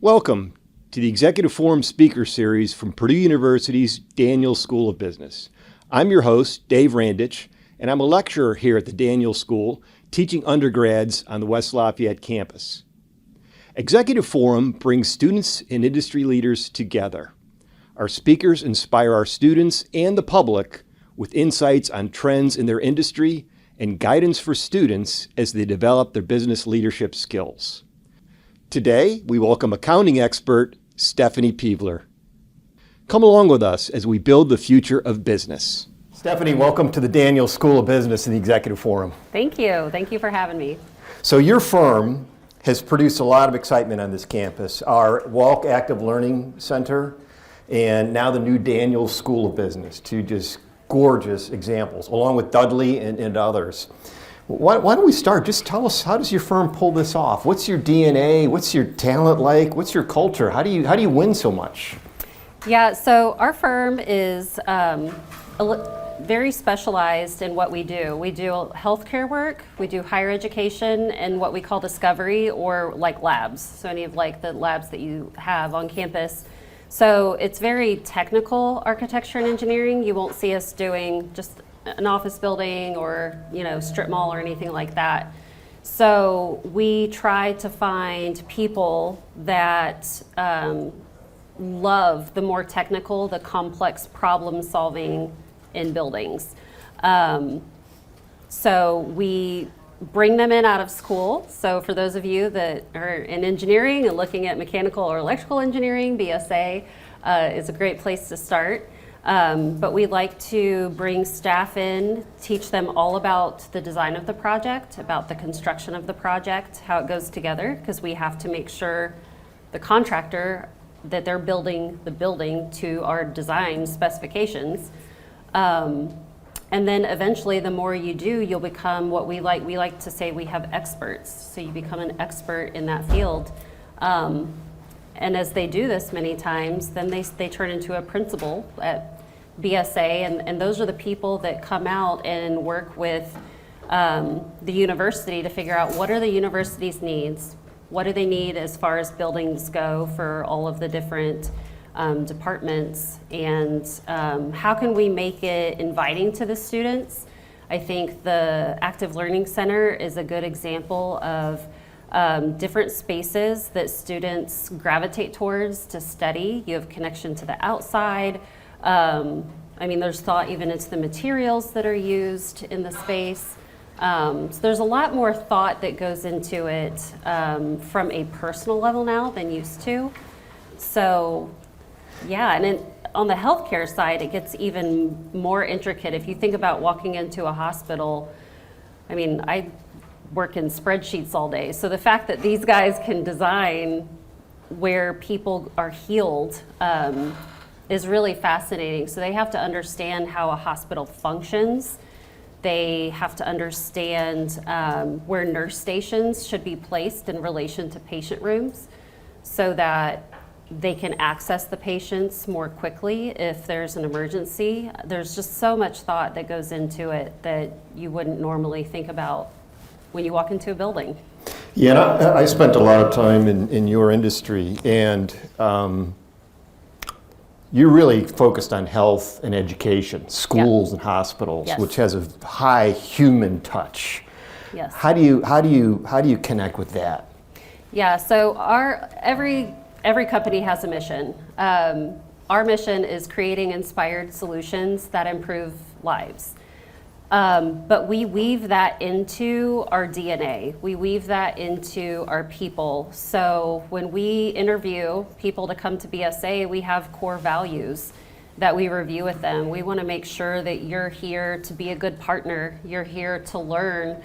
Welcome to the Executive Forum Speaker Series from Purdue University's Daniels School of Business. I'm your host, Dave Randich, and I'm a lecturer here at the Daniels School, teaching undergrads on the West Lafayette campus. Executive Forum brings students and industry leaders together. Our speakers inspire our students and the public with insights on trends in their industry and guidance for students as they develop their business leadership skills. Today, we welcome accounting expert Stephanie Peavler. Come along with us as we build the future of business. Stephanie, welcome to the Daniels School of Business and the Executive Forum. Thank you. Thank you for having me. So your firm has produced a lot of excitement on this campus. Our Walk Active Learning Center and now the new Daniels School of Business, two just gorgeous examples, along with Dudley and others. Why don't we start? Just tell us, how does your firm pull this off? What's your DNA? What's your talent like? What's your culture? How do you win so much? Yeah, so our firm is very specialized in what we do. We do healthcare work, we do higher education, and what we call discovery, or like labs. So any of like the labs that you have on campus. So it's very technical architecture and engineering. You won't see us doing just an office building or, strip mall or anything like that. So we try to find people that love the more technical, the complex problem solving in buildings. So we bring them in out of school. So for those of you that are in engineering and looking at mechanical or electrical engineering, BSA is a great place to start. But we like to bring staff in, teach them all about the design of the project, about the construction of the project, how it goes together, because we have to make sure the contractor that they're building the building to our design specifications. And then eventually, the more you do, you'll become what we like to say we have experts. So you become an expert in that field. And as they do this many times, then they turn into a principal at BSA, and those are the people that come out and work with the university to figure out what are the university's needs, what do they need as far as buildings go for all of the different departments, and how can we make it inviting to the students. I think the Active Learning Center is a good example of different spaces that students gravitate towards to study. You have connection to the outside. There's thought even into the materials that are used in the space. So there's a lot more thought that goes into it from a personal level now than used to. So, yeah, and then on the healthcare side, it gets even more intricate. If you think about walking into a hospital, I work in spreadsheets all day. So the fact that these guys can design where people are healed is really fascinating. So they have to understand how a hospital functions. They have to understand where nurse stations should be placed in relation to patient rooms so that they can access the patients more quickly if there's an emergency. There's just so much thought that goes into it that you wouldn't normally think about when you walk into a building. Yeah, and I spent a lot of time in your industry, and you're really focused on health and education, schools and hospitals, Yes. which has a high human touch. Yes. How do you connect with that? Yeah, so every company has a mission. Our mission is creating inspired solutions that improve lives. But we weave that into our DNA. We weave that into our people. So when we interview people to come to BSA, we have core values that we review with them. We want to make sure that you're here to be a good partner. You're here to learn.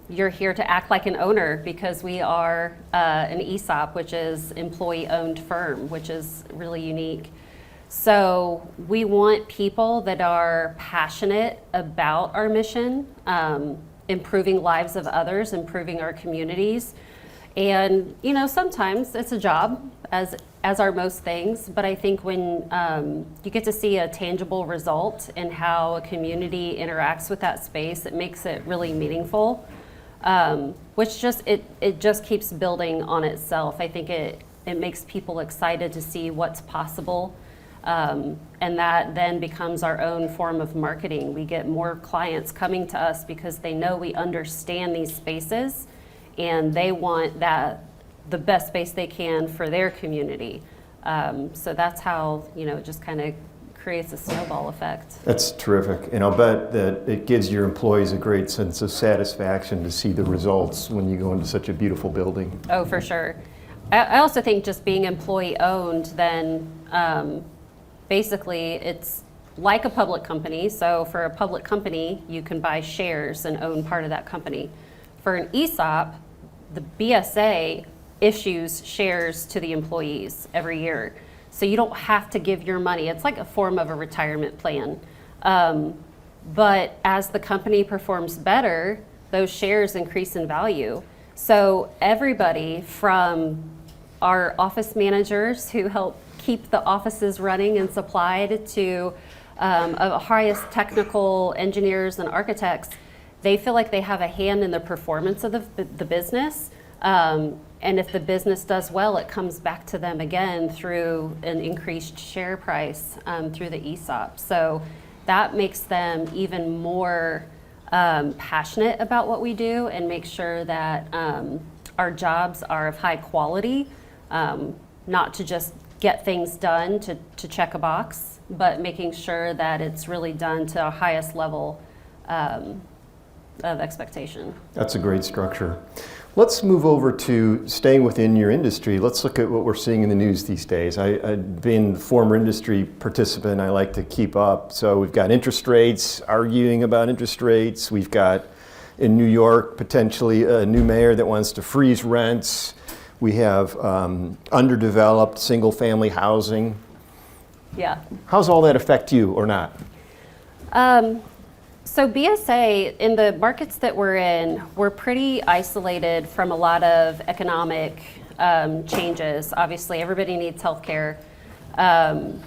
You're here to act like an owner, because we are an ESOP, which is employee-owned firm, which is really unique. So we want people that are passionate about our mission, improving lives of others, improving our communities. And, sometimes it's a job, as are most things, but I think when you get to see a tangible result in how a community interacts with that space, it makes it really meaningful, which it just keeps building on itself. I think it it makes people excited to see what's possible. And that then becomes our own form of marketing. We get more clients coming to us because they know we understand these spaces and they want the best space they can for their community. So that's how, it just kind of creates a snowball effect. That's terrific. And I'll bet that it gives your employees a great sense of satisfaction to see the results when you go into such a beautiful building. Oh, for sure. I also think just being employee owned, then basically it's like a public company. So for a public company, you can buy shares and own part of that company. For an ESOP, the BSA issues shares to the employees every year. So you don't have to give your money. It's like a form of a retirement plan. But as the company performs better, those shares increase in value. So everybody from our office managers who help keep the offices running and supplied to highest technical engineers and architects, they feel like they have a hand in the performance of the business. And if the business does well, it comes back to them again through an increased share price through the ESOP. So that makes them even more passionate about what we do and make sure that our jobs are of high quality, not to just get things done to check a box, but making sure that it's really done to our highest level of expectation. That's a great structure. Let's move over to staying within your industry. Let's look at what we're seeing in the news these days. I've been a former industry participant. I like to keep up. So we've got interest rates, arguing about interest rates. We've got in New York potentially a new mayor that wants to freeze rents. We have underdeveloped single-family housing. Yeah. How's all that affect you or not? So BSA, in the markets that we're in, we're pretty isolated from a lot of economic changes. Obviously, everybody needs healthcare. But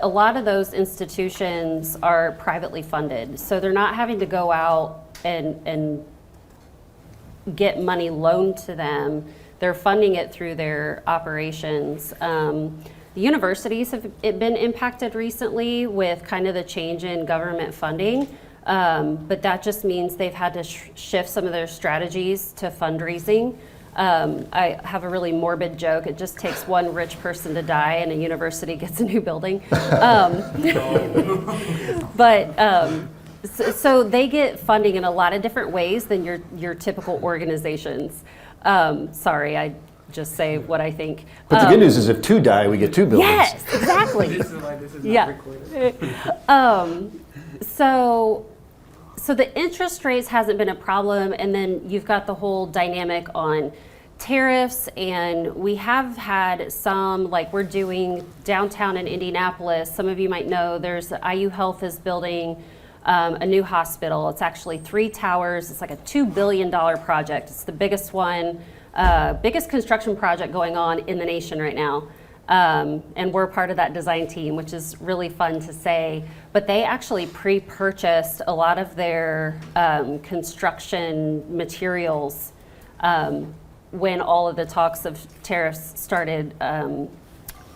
a lot of those institutions are privately funded. So they're not having to go out and get money loaned to them. They're funding it through their operations. The universities have been impacted recently with kind of the change in government funding, but that just means they've had to shift some of their strategies to fundraising. I have a really morbid joke. It just takes one rich person to die and a university gets a new building. So they get funding in a lot of different ways than your typical organizations. Sorry, I just say what I think. But the good news is if two die, we get two buildings. Yes, exactly. This is not recorded. So the interest rates hasn't been a problem, and then you've got the whole dynamic on tariffs, and we have had some, like we're doing downtown in Indianapolis. Some of you might know there's IU Health is building a new hospital. It's actually 3 towers. It's like a $2 billion project. It's the biggest one. Biggest construction project going on in the nation right now. And we're part of that design team, which is really fun to say. But they actually pre-purchased a lot of their construction materials when all of the talks of tariffs started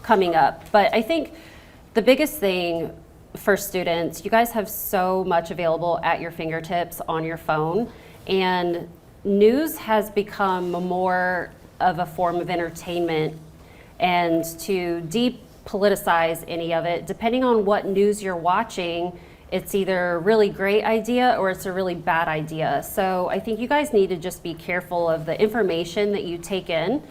coming up. But I think the biggest thing for students, you guys have so much available at your fingertips on your phone. And news has become more of a form of entertainment, and to depoliticize any of it, depending on what news you're watching, it's either a really great idea or it's a really bad idea. So I think you guys need to just be careful of the information that you take in,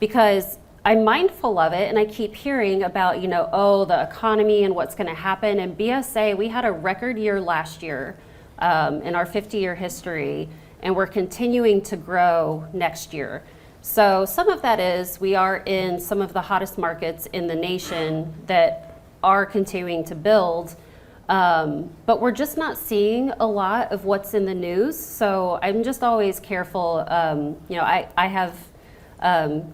because I'm mindful of it and I keep hearing about, the economy and what's going to happen. And BSA, we had a record year last year. In our 50-year history, and we're continuing to grow next year. So some of that is we are in some of the hottest markets in the nation that are continuing to build, but we're just not seeing a lot of what's in the news. So I'm just always careful. I have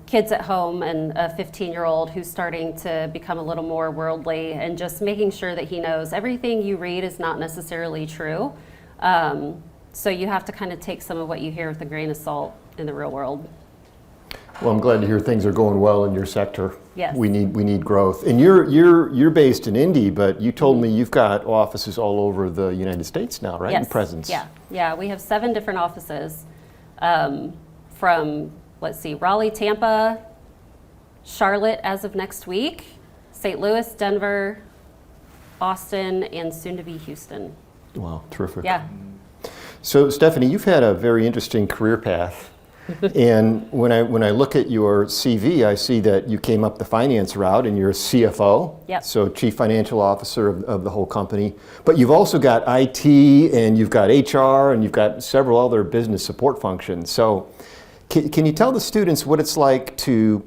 kids at home and a 15-year-old who's starting to become a little more worldly, and just making sure that he knows everything you read is not necessarily true. So you have to kind of take some of what you hear with a grain of salt in the real world. Well, I'm glad to hear things are going well in your sector. Yes. We need growth. And you're based in Indy, but you told me you've got offices all over the United States now, right? Yes. And presence. Yeah. We have 7 different offices, from Raleigh, Tampa, Charlotte as of next week, St. Louis, Denver, Austin, and soon to be Houston. Wow, terrific. Yeah. So Stephanie, you've had a very interesting career path. And when I look at your CV, I see that you came up the finance route and you're a CFO, Yep. so Chief Financial Officer of the whole company. But you've also got IT and you've got HR and you've got several other business support functions. So can you tell the students what it's like to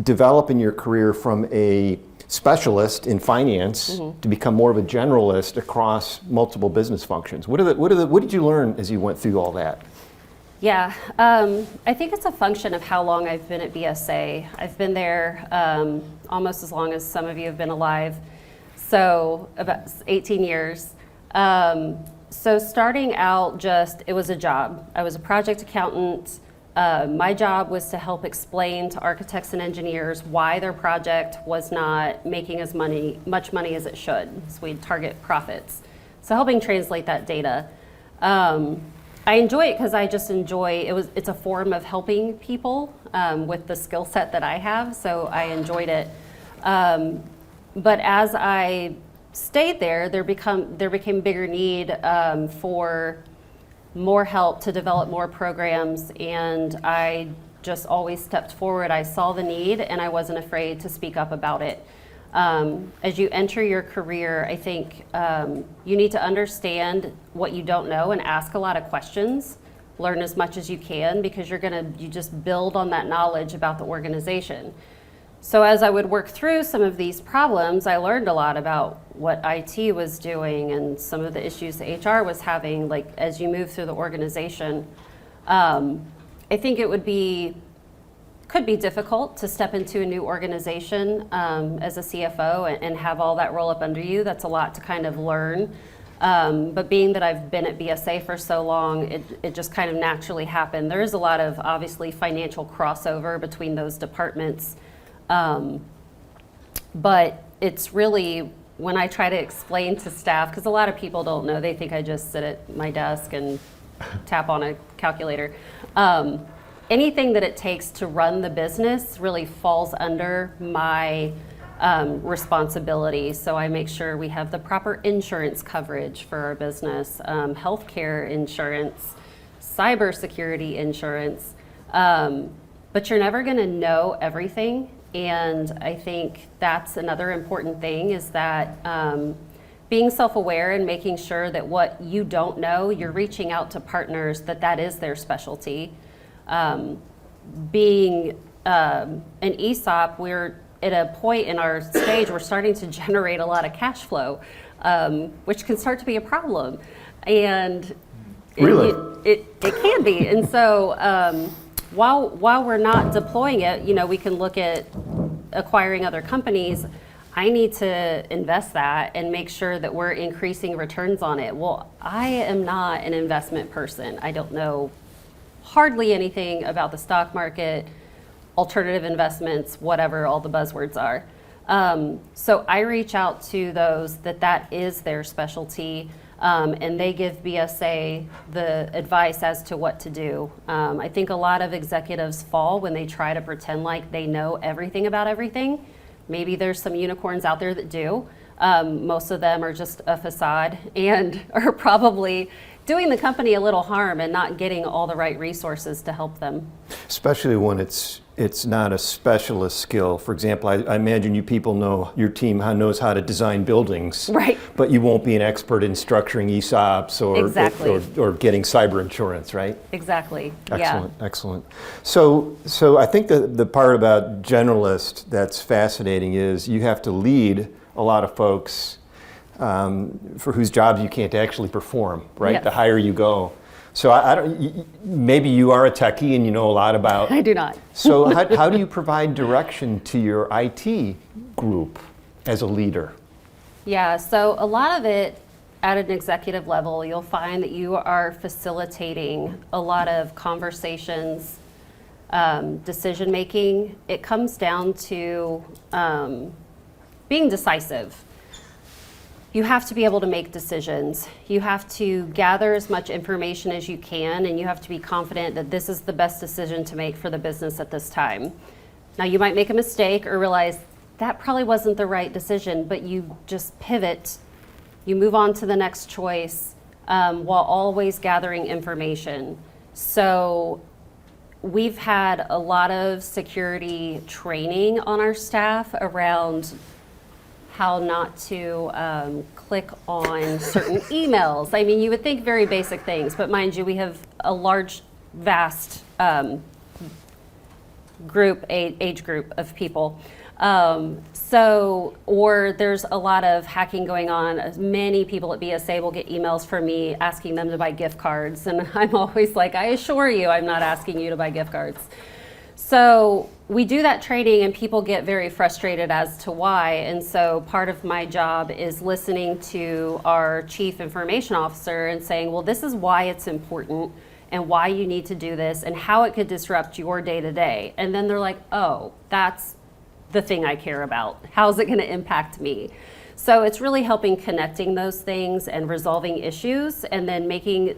develop in your career from a specialist in finance to become more of a generalist across multiple business functions? What did you learn as you went through all that? Yeah, I think it's a function of how long I've been at BSA. I've been there almost as long as some of you have been alive, so about 18 years. So starting out, it was a job. I was a project accountant. My job was to help explain to architects and engineers why their project was not making as much money as it should. So we'd target profits. So helping translate that data. I enjoy it because I just enjoy it's a form of helping people with the skill set that I have, so I enjoyed it. But as I stayed there, there became bigger need for more help to develop more programs, and I just always stepped forward. I saw the need and I wasn't afraid to speak up about it. As you enter your career, I think you need to understand what you don't know and ask a lot of questions. Learn as much as you can, because you just build on that knowledge about the organization. So as I would work through some of these problems, I learned a lot about what IT was doing and some of the issues the HR was having, like as you move through the organization. I think it could be difficult to step into a new organization as a CFO and have all that roll up under you. That's a lot to kind of learn. But being that I've been at BSA for so long, it just kind of naturally happened. There is a lot of obviously financial crossover between those departments. But it's really, when I try to explain to staff, because a lot of people don't know, they think I just sit at my desk and tap on a calculator. Anything that it takes to run the business really falls under my responsibility. So I make sure we have the proper insurance coverage for our business, healthcare insurance, cybersecurity insurance. But you're never going to know everything. And I think that's another important thing, is that being self-aware and making sure that what you don't know, you're reaching out to partners that is their specialty. Being an ESOP, we're at a point in our stage, we're starting to generate a lot of cash flow, which can start to be a problem. And Really? It can be. And so while we're not deploying it, we can look at acquiring other companies. I need to invest that and make sure that we're increasing returns on it. Well, I am not an investment person. I don't know hardly anything about the stock market, alternative investments, whatever all the buzzwords are. So I reach out to those that is their specialty, and they give BSA the advice as to what to do. I think a lot of executives fall when they try to pretend like they know everything about everything. Maybe there's some unicorns out there that do. Most of them are just a facade and are probably doing the company a little harm and not getting all the right resources to help them. Especially when it's not a specialist skill. For example, I imagine you people know, your team knows how to design buildings, right? But you won't be an expert in structuring ESOPs or getting cyber insurance, right? Exactly. Excellent, yeah. Excellent. So I think the part about generalist that's fascinating is you have to lead a lot of folks for whose jobs you can't actually perform, right? Yes. The higher you go. So I don't. Maybe you are a techie and you know a lot about. I do not. So how do you provide direction to your IT group as a leader? Yeah. So a lot of it at an executive level, you'll find that you are facilitating a lot of conversations decision making, it comes down to being decisive. You have to be able to make decisions. You have to gather as much information as you can, and you have to be confident that this is the best decision to make for the business at this time. Now, you might make a mistake or realize that probably wasn't the right decision, but you just pivot. You move on to the next choice while always gathering information. So we've had a lot of security training on our staff around how not to click on certain emails. I mean, you would think very basic things, but mind you, we have a large, vast age group of people. Or there's a lot of hacking going on. Many people at BSA will get emails from me asking them to buy gift cards. And I'm always like, I assure you, I'm not asking you to buy gift cards. So we do that training and people get very frustrated as to why. And so part of my job is listening to our chief information officer and saying, well, this is why it's important and why you need to do this and how it could disrupt your day to day. And then they're like, oh, that's the thing I care about. How's it going to impact me? So it's really helping connecting those things and resolving issues and then making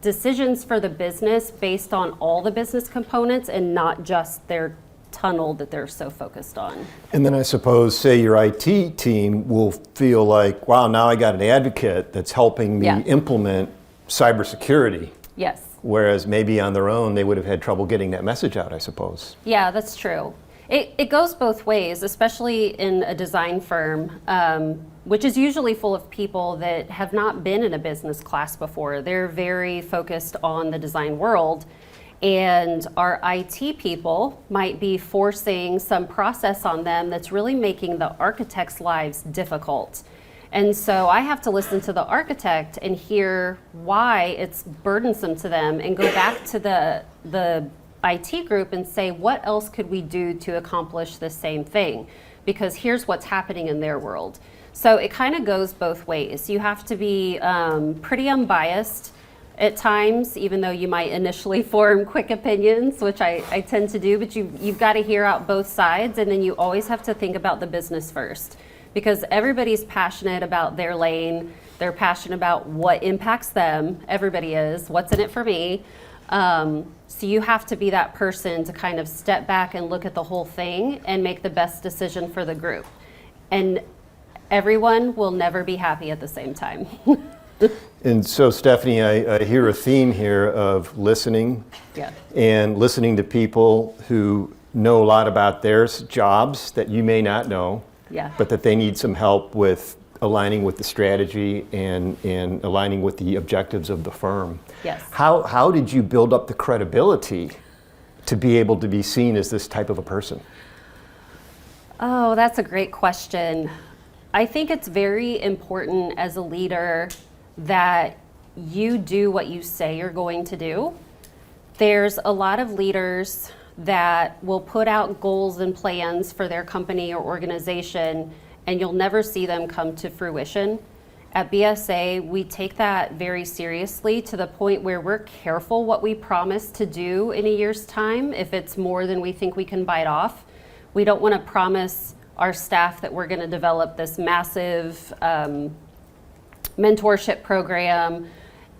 decisions for the business based on all the business components and not just their tunnel that they're so focused on. And then I suppose, say your IT team will feel like, wow, now I got an advocate that's helping me implement cybersecurity. Yes. Whereas maybe on their own, they would have had trouble getting that message out, I suppose. Yeah, that's true. It goes both ways, especially in a design firm, which is usually full of people that have not been in a business class before. They're very focused on the design world. And our IT people might be forcing some process on them that's really making the architects' lives difficult. And so I have to listen to the architect and hear why it's burdensome to them and go back to the IT group and say, what else could we do to accomplish the same thing? Because here's what's happening in their world. So it kind of goes both ways. You have to be pretty unbiased at times, even though you might initially form quick opinions, which I tend to do, but you've got to hear out both sides, and then you always have to think about the business first. Because everybody's passionate about their lane, they're passionate about what impacts them, everybody is, what's in it for me. So you have to be that person to kind of step back and look at the whole thing and make the best decision for the group. And everyone will never be happy at the same time. And so, Stephanie, I hear a theme here of listening and listening to people who know a lot about their jobs that you may not know, but that they need some help with aligning with the strategy and aligning with the objectives of the firm. Yes. How did you build up the credibility to be able to be seen as this type of a person? Oh, that's a great question. I think it's very important as a leader that you do what you say you're going to do. There's a lot of leaders that will put out goals and plans for their company or organization, and you'll never see them come to fruition. At BSA, we take that very seriously to the point where we're careful what we promise to do in a year's time if it's more than we think we can bite off. We don't want to promise our staff that we're going to develop this massive mentorship program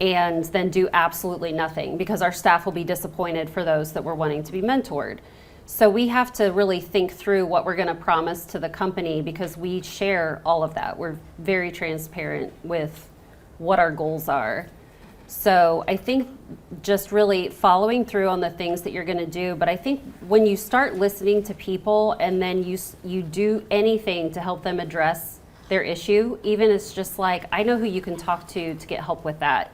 and then do absolutely nothing, because our staff will be disappointed for those that we're wanting to be mentored. So we have to really think through what we're going to promise to the company, because we share all of that. We're very transparent with what our goals are. So I think just really following through on the things that you're going to do. But I think when you start listening to people and then you do anything to help them address their issue, even it's just like, I know who you can talk to get help with that.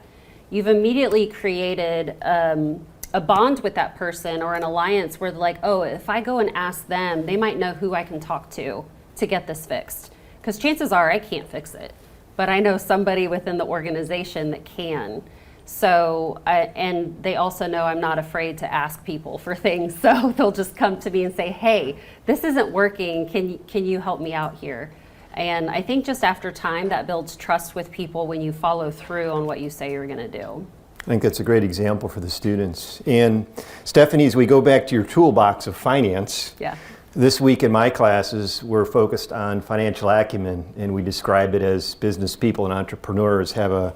You've immediately created a bond with that person or an alliance where they're like, oh, if I go and ask them, they might know who I can talk to get this fixed. Because chances are I can't fix it, but I know somebody within the organization that can. So, and they also know I'm not afraid to ask people for things. So they'll just come to me and say, hey, this isn't working. Can you help me out here? And I think just after time, that builds trust with people when you follow through on what you say you're going to do. I think that's a great example for the students. And Stephanie, as we go back to your toolbox of finance, Yeah. this week in my classes, we're focused on financial acumen, and we describe it as business people and entrepreneurs have a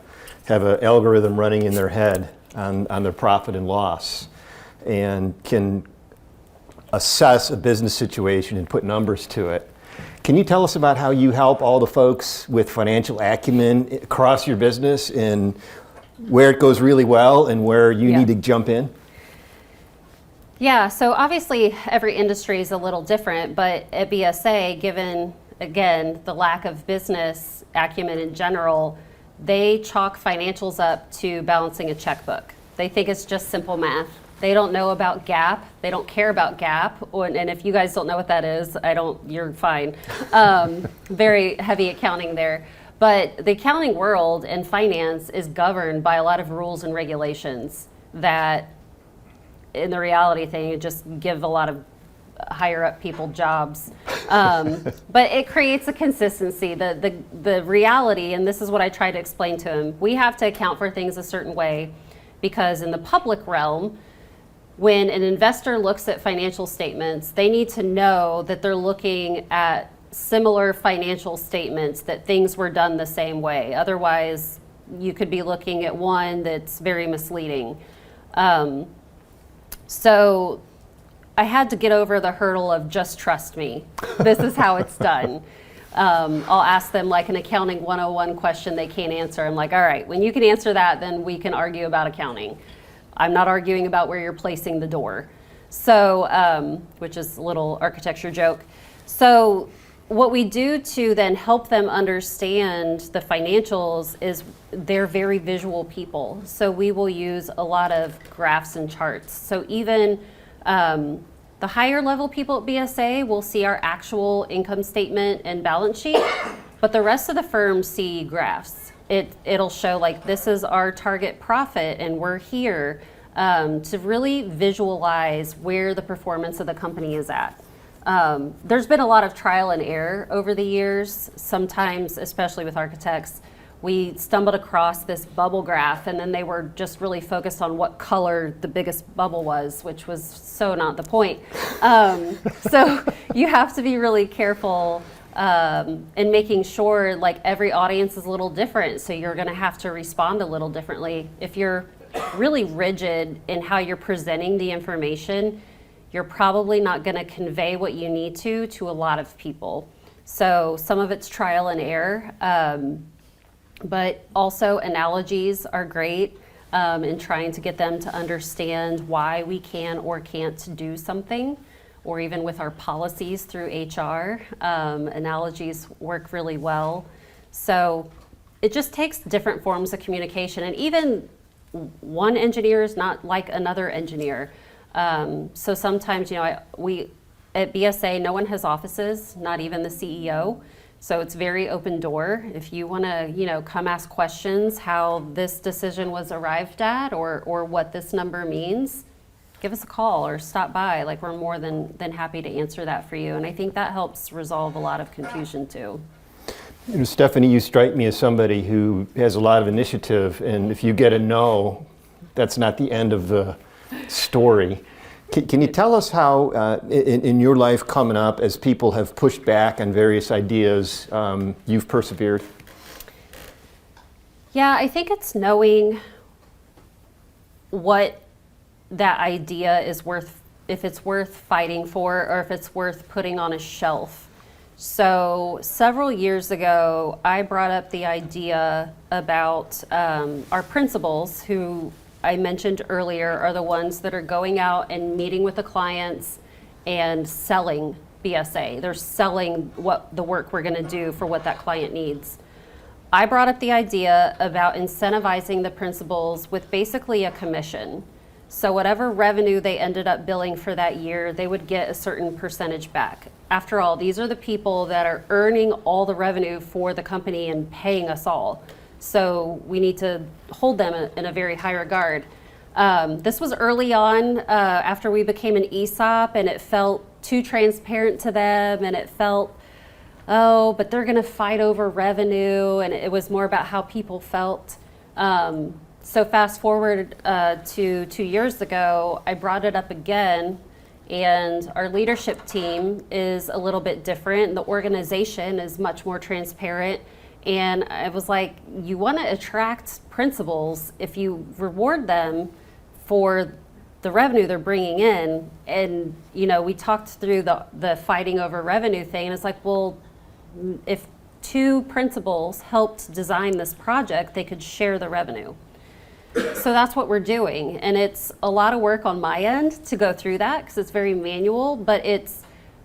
algorithm running in their head on their profit and loss, and can assess a business situation and put numbers to it. Can you tell us about how you help all the folks with financial acumen across your business, and where it goes really well and where you need to jump in? Yeah, so obviously every industry is a little different, but at BSA, given, again, the lack of business acumen in general, they chalk financials up to balancing a checkbook. They think it's just simple math. They don't know about GAAP. They don't care about GAAP. And if you guys don't know what that is, you're fine. Very heavy accounting there. But the accounting world and finance is governed by a lot of rules and regulations that, in the reality thing, it just give a lot of higher up people jobs. But it creates a consistency. The reality, and this is what I try to explain to him, we have to account for things a certain way, because in the public realm, when an investor looks at financial statements, they need to know that they're looking at similar financial statements, that things were done the same way. Otherwise, you could be looking at one that's very misleading. So I had to get over the hurdle of just trust me. This is how it's done. I'll ask them like an accounting 101 question they can't answer. I'm like, all right, when you can answer that, then we can argue about accounting. I'm not arguing about where you're placing the door. So, which is a little architecture joke. So what we do to then help them understand the financials is they're very visual people. So we will use a lot of graphs and charts. So even the higher level people at BSA will see our actual income statement and balance sheet, but the rest of the firm see graphs. It'll show like, this is our target profit and we're here, to really visualize where the performance of the company is at. There's been a lot of trial and error over the years. Sometimes, especially with architects, we stumbled across this bubble graph, and then they were just really focused on what color the biggest bubble was, which was so not the point. So you have to be really careful in making sure like every audience is a little different. So you're going to have to respond a little differently. If you're really rigid in how you're presenting the information, you're probably not going to convey what you need to a lot of people. So some of it's trial and error, but also analogies are great in trying to get them to understand why we can or can't do something, or even with our policies through HR, analogies work really well. So it just takes different forms of communication, and even one engineer is not like another engineer. So sometimes, we at BSA, no one has offices, not even the CEO. So it's very open door. If you want to, come ask questions how this decision was arrived at, or what this number means, give us a call or stop by. Like, we're more than happy to answer that for you. And I think that helps resolve a lot of confusion too. Stephanie, you strike me as somebody who has a lot of initiative, and if you get a no, that's not the end of the story. Can you tell us how, in your life coming up, as people have pushed back on various ideas, you've persevered? Yeah, I think it's knowing what that idea is worth, if it's worth fighting for, or if it's worth putting on a shelf. So several years ago, I brought up the idea about our principals, who I mentioned earlier are the ones that are going out and meeting with the clients and selling BSA. They're selling the work we're going to do for what that client needs. I brought up the idea about incentivizing the principals with basically a commission. So whatever revenue they ended up billing for that year, they would get a certain percentage back. After all, these are the people that are earning all the revenue for the company and paying us all. So we need to hold them in a very high regard. This was early on after we became an ESOP, and it felt too transparent to them, and it felt, oh, but they're going to fight over revenue, and it was more about how people felt. So fast forward to 2 years ago, I brought it up again, and our leadership team is a little bit different. The organization is much more transparent. And I was like, you want to attract principals if you reward them for the revenue they're bringing in. And, you know, we talked through the fighting over revenue thing. And it's like, well, if 2 principals helped design this project, they could share the revenue. So that's what we're doing. And it's a lot of work on my end to go through that because it's very manual, but it's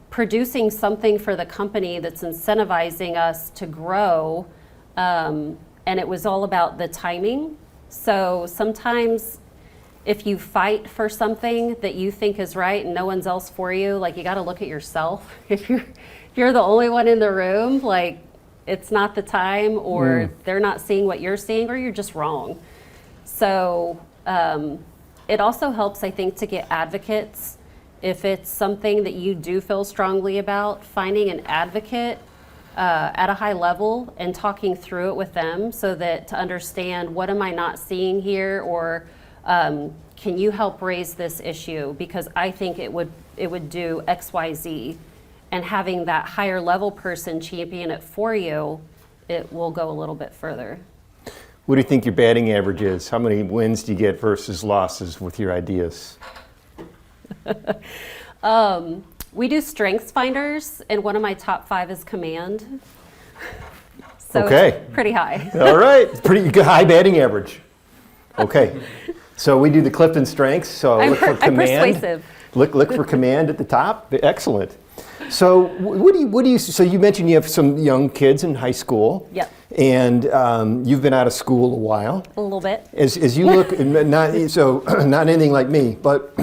producing something for the company that's incentivizing us to grow. And it was all about the timing. So sometimes if you fight for something that you think is right and no one's else for you, like you got to look at yourself. If you're the only one in the room, like it's not the time, or they're not seeing what you're seeing, or you're just wrong. So it also helps, I think, to get advocates. If it's something that you do feel strongly about, finding an advocate at a high level and talking through it with them so that to understand what am I not seeing here, or can you help raise this issue because I think it would do X, Y, Z, and having that higher level person champion it for you, it will go a little bit further. What do you think your batting average is? How many wins do you get versus losses with your ideas? We do strengths finders, and one of my top 5 is command. So Okay. it's pretty high. All right, pretty good, high batting average. Okay, so we do the Clifton strengths. So I'm look for I'm command. persuasive. Look for command at the top. Excellent. So what do you? So you mentioned you have some young kids in high school. Yep. And you've been out of school a while. A little bit. As you look, not anything like me, but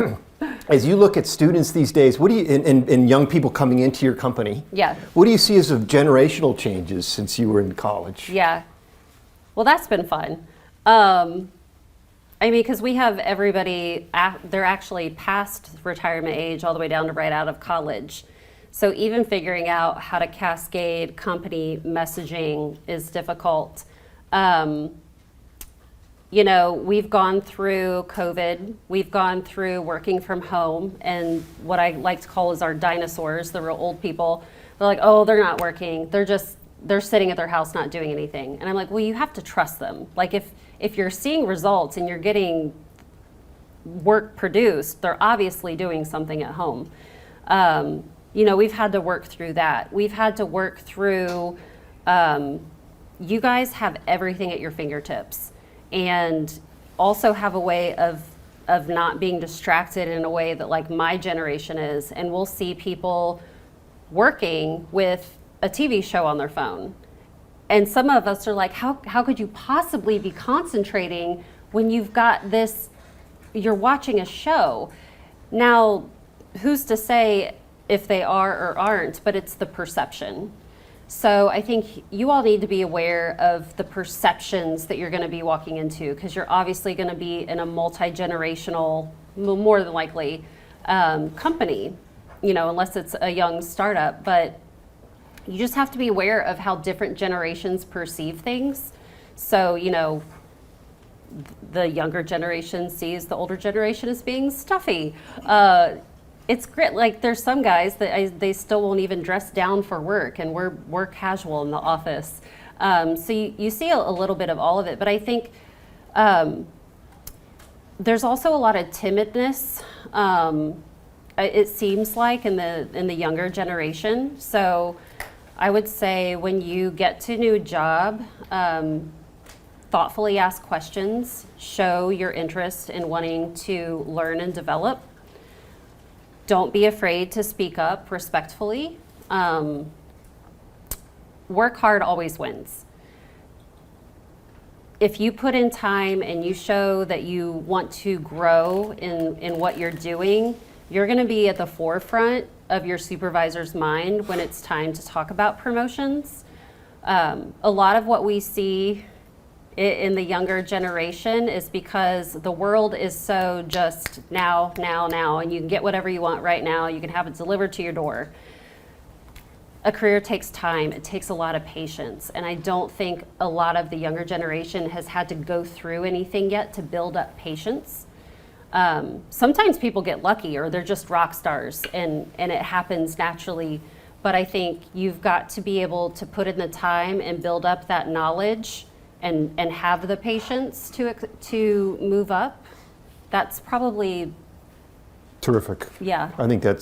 as you look at students these days, what do you and young people coming into your company? Yeah. What do you see as of generational changes since you were in college? Yeah. Well, that's been fun. I mean, because we have everybody, they're actually past retirement age all the way down to right out of college. So even figuring out how to cascade company messaging is difficult. You know, we've gone through COVID, we've gone through working from home, and what I like to call is our dinosaurs, the real old people. They're like, oh, they're not working. They're sitting at their house not doing anything. And I'm like, well, you have to trust them. Like if you're seeing results and you're getting work produced, they're obviously doing something at home. You know, we've had to work through that. We've had to work through, you guys have everything at your fingertips, and also have a way of not being distracted in a way that like my generation is. And we'll see people working with a TV show on their phone. And some of us are like, how could you possibly be concentrating when you've got this, you're watching a show? Now, who's to say if they are or aren't, but it's the perception. So I think you all need to be aware of the perceptions that you're going to be walking into, because you're obviously going to be in a multi-generational, more than likely, company, you know, unless it's a young startup. But you just have to be aware of how different generations perceive things. So, you know, the younger generation sees the older generation as being stuffy. It's great. Like there's some guys that they still won't even dress down for work, and we're casual in the office. So you see a little bit of all of it, but I think there's also a lot of timidness. It seems like in the younger generation. So I would say when you get to a new job, thoughtfully ask questions, show your interest in wanting to learn and develop. Don't be afraid to speak up respectfully. Work hard always wins. If you put in time and you show that you want to grow in what you're doing, you're going to be at the forefront of your supervisor's mind when it's time to talk about promotions. A lot of what we see in the younger generation is because the world is so just now, and you can get whatever you want right now. You can have it delivered to your door. a career takes time. It takes a lot of patience. And I don't think a lot of the younger generation has had to go through anything yet to build up patience. Sometimes people get lucky or they're just rock stars and it happens naturally. But I think you've got to be able to put in the time and build up that knowledge and have the patience to move up. That's probably terrific. Yeah. I think I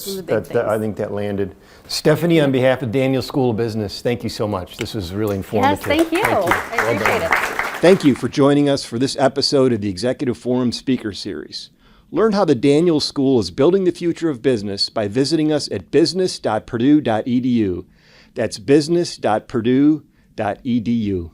think that landed. Stephanie, on behalf of Daniel School of Business, thank you so much. This was really informative. Yes, thank you. I appreciate it. Thank you for joining us for this episode of the Executive Forum Speaker Series. Learn how the Daniel School is building the future of business by visiting us at business.purdue.edu. That's business.purdue.edu.